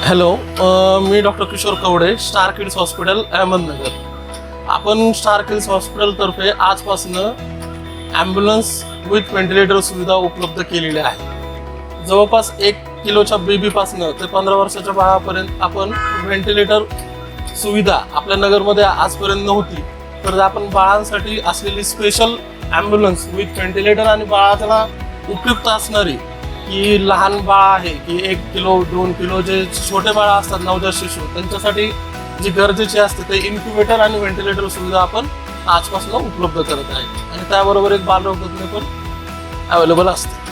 Hello, मी doctor Kishor Kawade, StarKids hospital Ahmednagar. आपण StarKids हॉस्पिटलतर्फे आजपासून ॲम्ब्युलन्स विथ व्हेंटिलेटर सुविधा उपलब्ध केलेली आहे. जवळपास 1 किलोच्या बेबीपासून ते 15 वर्षाच्या बाळापर्यंत आपण व्हेंटिलेटर सुविधा आपल्या नगरमध्ये आजपर्यंत नव्हती. तर आपण बाळांसाठी असलेली स्पेशल ॲम्ब्युलन्स विथ व्हेंटिलेटर आणि बाळाला उपयुक्त असणारी की लहान बाळ आहे की 1 किलो 2 किलो जे छोटे बाळ असतात नवजात शिशु त्यांच्यासाठी जी गरजेची असते ते इन्क्युबेटर आणि व्हेंटिलेटर सुविधा आपण आजपासून उपलब्ध करत आहे आणि त्याबरोबर एक बालरोग तज्ञ पण अवेलेबल असते.